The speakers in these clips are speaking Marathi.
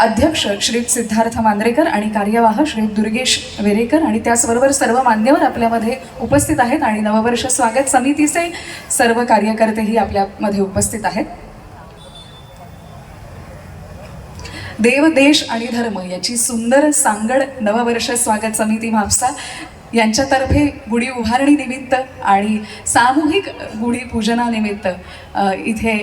अध्यक्ष श्री सिद्धार्थ मांद्रेकर आणि कार्यवाह श्री दुर्गेश वेरेकर आणि त्याचबरोबर सर्व मान्यवर आपल्यामध्ये उपस्थित आहेत आणि नववर्ष स्वागत समितीचे सर्व कार्यकर्तेही आपल्यामध्ये उपस्थित आहेत. देव, देश आणि धर्म याची सुंदर सांगड नववर्ष स्वागत समिती म्हापसा यांच्यातर्फे गुढी उभारणी निमित्त आणि सामूहिक गुढी पूजनानिमित्त इथे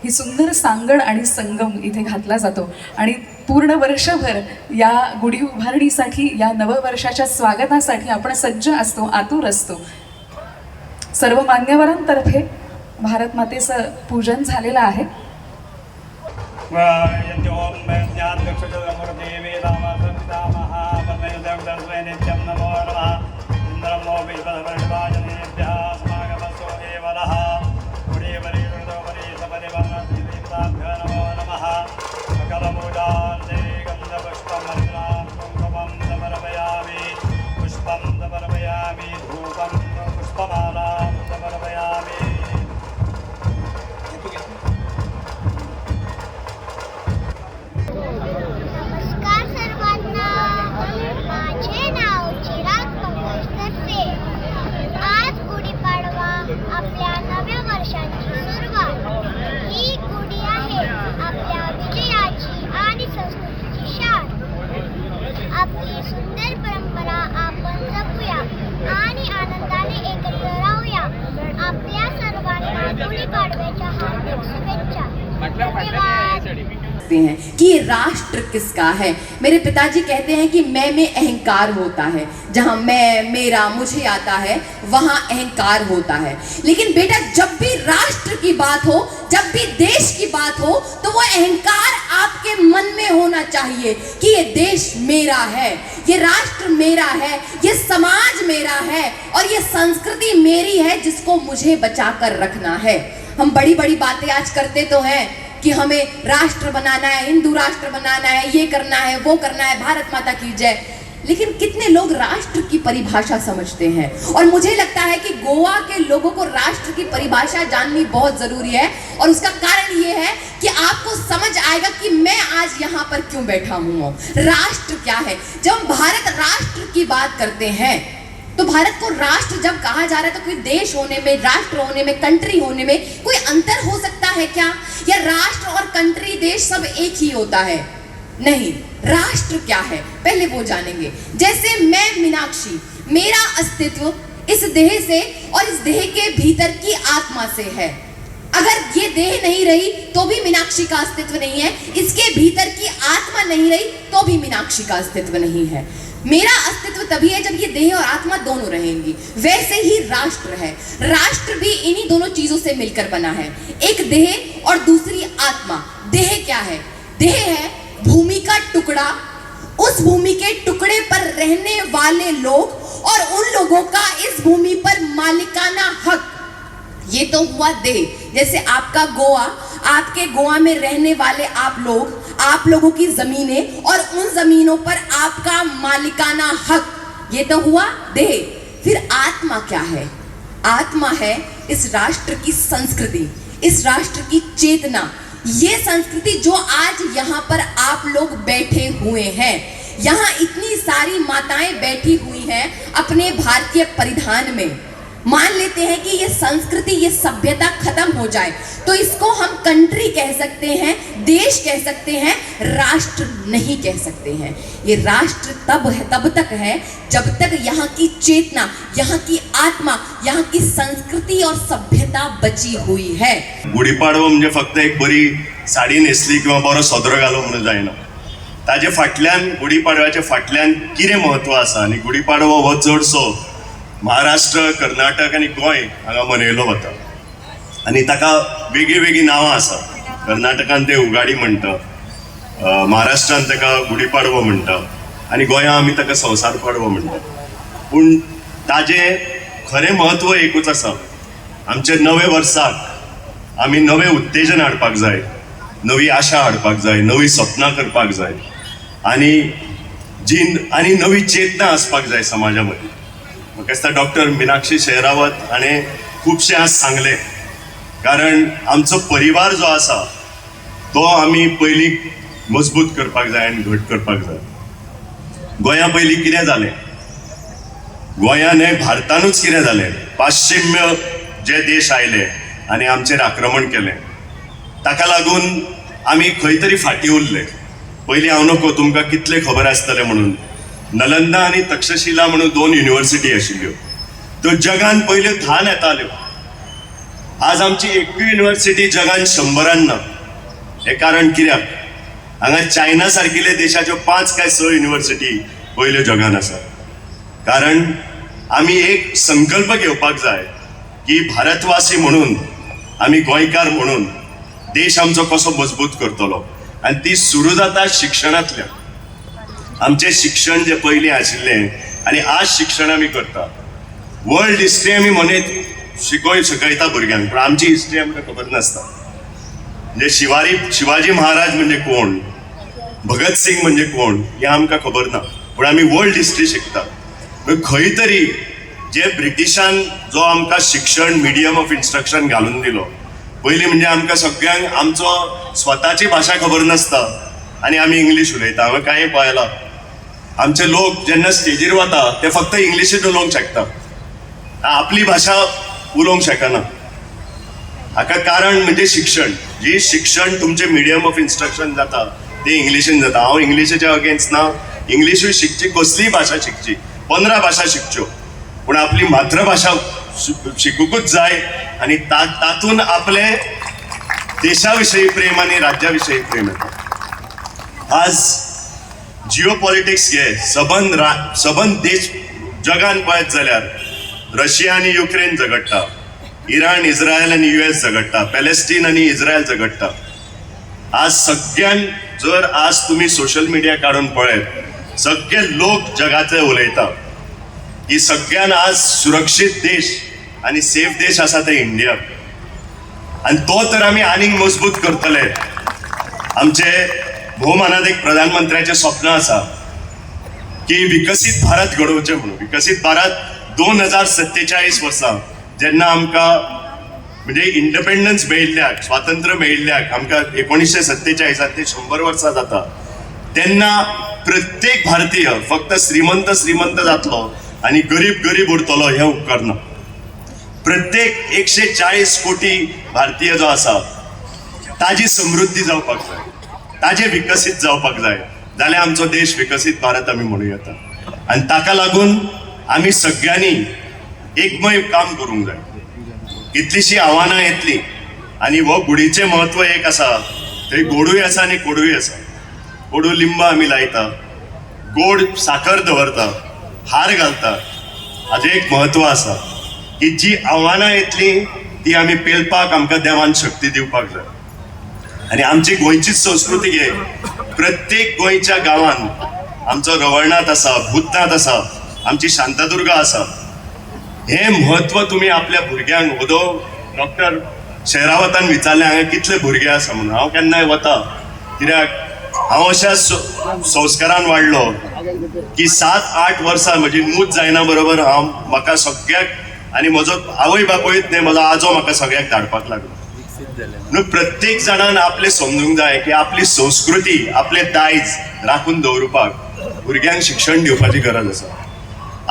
ही सुंदर सांगड आणि संगम इथे घातला जातो आणि पूर्ण वर्षभर या गुढी उभारणीसाठी, या नववर्षाच्या स्वागतासाठी आपण सज्ज असतो, आतुर असतो. सर्व मान्यवरांतर्फे भारत मातेचं पूजन झालेलं आहे. हैं कि ये राष्ट्र किसका है. मेरे पिताजी कहते हैं कि मैं में अहंकार होता है. जहाँ मैं, मेरा, मुझे आता है वहाँ अहंकार होता है. लेकिन बेटा, जब भी राष्ट्र की बात हो, जब भी देश की बात हो, तो वो अहंकार आपके मन में होना चाहिए कि ये देश मेरा है, ये राष्ट्र मेरा है, ये समाज मेरा है और ये संस्कृति मेरी है जिसको मुझे बचा कर रखना है. हम बड़ी बड़ी बातें आज करते तो हैं कि हमें राष्ट्र बनाना है, हिंदू राष्ट्र बनाना है, ये करना है, वो करना है, भारत माता की जय. लेकिन कितने लोग राष्ट्र की परिभाषा समझते हैं? और मुझे लगता है कि गोवा के लोगों को राष्ट्र की परिभाषा जाननी बहुत जरूरी है. और उसका कारण ये है कि आपको समझ आएगा कि मैं आज यहाँ पर क्यों बैठा हूँ. राष्ट्र क्या है? जब हम भारत राष्ट्र की बात करते हैं तो भारत को राष्ट्र जब कहा जा रहा है तो कोई देश होने में, राष्ट्र होने में, कंट्री होने में कोई अंतर हो सकता है क्या? या राष्ट्र और कंट्री, देश सब एक ही होता है? नहीं. राष्ट्र क्या है पहले वो जानेंगे. जैसे मैं मीनाक्षी, मेरा अस्तित्व इस देह से और इस देह के भीतर की आत्मा से है. अगर ये देह नहीं रही तो भी मीनाक्षी का अस्तित्व नहीं है. इसके भीतर की आत्मा नहीं रही तो भी मीनाक्षी का अस्तित्व नहीं है. मेरा अस्तित्व तभी है जब ये देह और आत्मा दोनों रहेंगी. वैसे ही राष्ट्र है. राष्ट्र भी इन्हीं दोनों चीजों से मिलकर बना है. एक देह और दूसरी आत्मा. देह क्या है? देह है भूमि का टुकड़ा, उस भूमि के टुकड़े पर रहने वाले लोग और उन लोगों का इस भूमि पर मालिकाना हक. ये तो हुआ देह. जैसे आपका गोवा, आपके गोवा में रहने वाले आप लोग, आप लोगों की जमीनें और उन जमीनों पर आपका मालिकाना हक. ये तो हुआ देह. फिर आत्मा क्या है? आत्मा है इस राष्ट्र की संस्कृति, इस राष्ट्र की चेतना. ये संस्कृति जो आज यहाँ पर आप लोग बैठे हुए हैं, यहाँ इतनी सारी माताएं बैठी हुई हैं अपने भारतीय परिधान में. मान लेते हैं कि ये संस्कृति, ये सभ्यता खत्म हो जाए तो इसको हम कंट्री कह सकते हैं, देश कह सकते हैं, राष्ट्र नहीं कह सकते हैं. ये राष्ट्र तब तक है जब तक यहाँ की चेतना, यहाँ की आत्मा, यहाँ की संस्कृती और सभ्यता बची हुई है. गुढीपाडवो म्हणजे फक्त एक बरी साडी नेसली किंवा बरो सदरो घालो म्हणून जायना. ताजे फाटल्यान, गुढीपाडव्याच्या फाटल्यान कितें महत्व आसा. आनी गुढीपाडवो हो चडसो महाराष्ट्र, कर्नाटक आणि गोंय हांगा मनयलो वता. आनी ताका वेगळी वेगळी नांवां आसा. कर्नाटकान ते उगाडी म्हणटा, महाराष्ट्रान ताका गुढीपाडवो म्हणटा आनी गोंयांत आमी ताका संवसार पाडवो म्हणटा. पूण ताजें खरें म्हत्व एकूच आसा. आमचे नवे वर्साक आमी नवें उत्तेजन हाडपाक जाय, नवी आशा हाडपाक जाय, नवी सपनां करपाक जाय आनी नवी चेतना आसपाक जाय समाजा मदीं. म्हाका दिसता डॉक्टर मीनाक्षी शेरावत हाणें खुबशें आज सांगलें. कारण आमचो परिवार जो आसा तो आमी पयलीं मजबूत करपाक जाय आनी घट करपाक जाय. गोंया पयलीं कितें जालें, गोंयान हें भारतानूच कितें जालें, पाश्चिम्य जे देश आयले आनी आमचेर आक्रमण केलें, ताका लागून आमी खंय तरी फाटीं उरले. पयलीं हांव नकळो तुमकां कितले खबर आसतलें म्हणून, नलंदा आनी तक्षशिला म्हणून 2 युनिवर्सिटी आशिल्ल्यो, त्यो जगान पयल्यो 10 येताल्यो. आज आमची एकूय युनिवर्सिटी जगान 100 ना. हें कारण कित्याक, हांगा चायना सारकिल्ले देशाच्यो 5 काय 6 युनिवर्सिटी पयल्यो जगान आसा. कारण आमी एक संकल्प घेवपाक जाय की भारतवासी म्हणून, आमी गोंयकार म्हणून देश आमचो कसो मजबूत करतलो, आनी ती सुरू जाता शिक्षणांतल्यान. आमचें शिक्षण जें पयलीं आशिल्लें आनी आज शिक्षण आमी करता, वर्ल्ड हिस्ट्री आमी मनयत शिकयता भुरग्यांक, पूण आमची हिस्ट्री आमकां खबर नासता. म्हणजे शिवाजी महाराज म्हणजे कोण, भगत सिंग म्हणजे कोण हें आमकां खबर ना, पूण आमी वर्ल्ड हिस्ट्री शिकता. खंय तरी जे ब्रिटिशान जो आमकां शिक्षण मिडियम ऑफ इन्स्ट्रक्शन घालून दिलो, पयलीं म्हणजे आमकां सगळ्यांक आमचो स्वताची भाशा खबर नासता आनी आमी इंग्लीश उलयता. हांवें कांय पळयलां, आमचे लोक जेन्ना स्टेजीर वता ते फक्त इंग्लिशीन उलोवंक शकता, आपली भाशा उलोवंक शकना. हाका कारण म्हणजे शिक्षण. जी शिक्षण तुमचें मिडियम ऑफ इन्स्ट्रक्शन जाता तें इंग्लिशीन जाता. हांव इंग्लिशीच्या अगेन्स्ट ना, इंग्लिशूय शिकची, कसलीय भाशा शिकची, 15 भाशा शिकच्यो, पूण आपली मातृभाशा शिकूंकूच जाय आनी तातूंत आपले देशा विशयी प्रेम आनी राज्या विशयी प्रेम येता. आज जिओ पॉलिटिक्स घे, सबंद देश जगान पळयत जाल्यार रशिया आनी युक्रेन झगडटा, इराण इस्रायल आनी US झगडटा, पॅलेस्टीन आनी इस्रायल झगडटा. आज सगळ्यान जर आज तुमी सोशल मिडिया काडून पळयत, सगळे लोक जगातले उलयता की सगळ्यान आज सुरक्षीत देश आनी सेफ देश आसा ते इंडिया. आनी तो तर आमी आनीक मजबूत करतले. आमचे भोवमानात एक प्रधानमंत्र्याचें स्वप्न आसा की विकसीत भारत घडोवचें म्हणून. विकसीत भारत 2047 वर्सा जेन्ना आमकां म्हणजे इंडिपेंडन्स मेळिल्ल्याक, स्वातंत्र्य मेळिल्ल्याक आमकां 1947 ते 100 वर्सां जाता, तेन्ना प्रत्येक भारतीय फक्त श्रीमंत जातलो आनी गरीब उरतलो हें उपकार ना. प्रत्येक 140 कोटी भारतीय जो आसा ताजी समृद्धी जावपाक जाय, ताजें विकसीत जावपाक जाय, जाल्यार आमचो देश विकसीत भारत आमी म्हणूं येता. आनी ताका लागून आमी सगळ्यांनी एकमय काम करूंक जाय. कितलीशीं आव्हानां येतलीं आनी हो गुडीचें म्हत्व एक आसा, थंय गोडूय आसा आनी कोडूय आसा. कोडू लिंब आमी लायता, गोड साखर दवरता, हार घालता. हाजें एक म्हत्व आसा की जी आव्हानां येतलीं ती आमी पेलपाक आमकां देवान शक्ती दिवपाक जाय. आनी आमची गोंयचीच संस्कृती घे, प्रत्येक गोंयच्या गांवान आमचो रवळनाथ आसा, भूतनाथ आसा, आमची शांतादुर्गा आसा. हें म्हत्व तुमी आपल्या भुरग्यांक, डॉक्टर शेरावतान विचारलें हांगा कितले भुरगे आसा म्हणून. हांव केन्नाय वता, कित्याक हांव अशा संस्कारान वाडलो की 7-8 वर्सां म्हजी मूज जायना बरोबर म्हाका सगळ्याक, आनी म्हजो आवय बापूयच न्ही, म्हजो आजो म्हाका सगळ्याक धाडपाक लागलो. म्हणून प्रत्येक जाणान आपलें समजूंक जाय की आपली संस्कृती, आपले दायज राखून दवरपाक भुरग्यांक शिक्षण दिवपाची गरज आसा.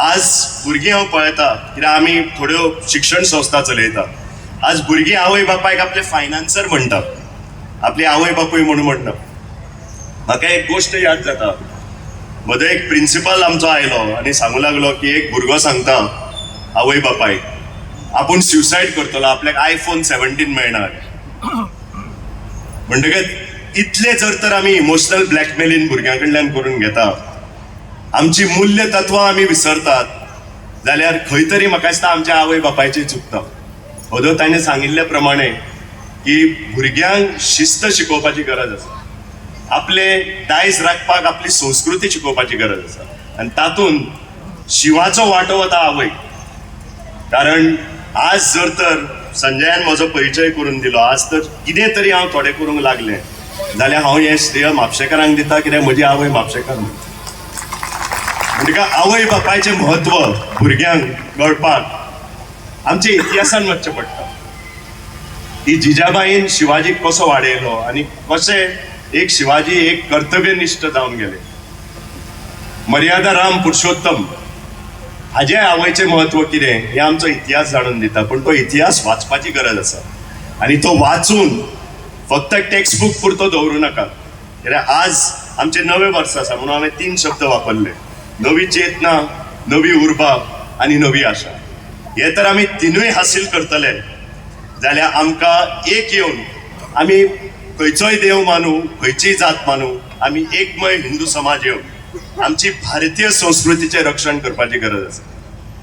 आज भुरगीं हांव पळयता, कित्याक आमी थोड्यो शिक्षण संस्था चलयता, आज भुरगीं आवय बापायक आपले फायनान्सर म्हणटा, आपली आवय बापूय म्हणून म्हणटा. म्हाका एक गोश्ट याद जाता, मदीं एक प्रिंसिपल आमचो आयलो आनी सांगूं लागलो की एक भुरगो सांगता आवय बापायक आपूण सुसायड करतलो, आपल्याक iPhone 17 मेळना. म्हणटकच इतले जर तर आमी इमोशनल ब्लॅकमेलिंग भुरग्यां कडल्यान करून घेता, आमची मूल्य तत्वां आमी विसरतात, जाल्यार खंय तरी म्हाका दिसता आमच्या आवय बापायचें चुकता. ओदो ताणें सांगिल्ले प्रमाणे की भुरग्यांक शिस्त शिकोवपाची गरज आसा, आपले दायज राखपाक आपली संस्कृती शिकोवपाची गरज आसा. आनी तातूंत शिवाचो वांटो वता आवय. कारण आज जर तर संजयान म्हजो परिचय करून दिलो, आज तर कितें तरी हांव थोडें करूंक लागलें, जाल्यार हांव हें श्रेय म्हापशेकारांक दिता, कित्याक म्हजी आवय म्हापशेकार. म्हणटकच आवय बापायचें म्हत्व भुरग्यांक कळपाक आमच्या इतिहासान वचचें पडटा. ही जिजाबाईन शिवाजीक कसो वाडयलो आनी कशें एक शिवाजी एक कर्तव्यनिष्ठ जावन गेले. मर्यादा राम पुरुषोत्तम हाजे आवयचें म्हत्व कितें हें आमचो इतिहास जाणून दिता. पण तो इतिहास वाचपाची गरज आसा आनी तो वाचून फक्त टेक्स्ट बूक पुरतो दवरूं नाका. कित्याक आज आमचे नवे वर्स आसा म्हणून हांवें 3 शब्द वापरले. नवी चेतना, नवी उर्बा आनी नवी आशा. हे तर आमी तिनूय हासील करतले जाल्यार आमकां एक येवन आमी खंयचोय देव मानू, खंयचीय जात मानू, आमी एकमय हिंदू समाज येवन आमची भारतीय संस्कृतीचें रक्षण करपाची गरज आसा.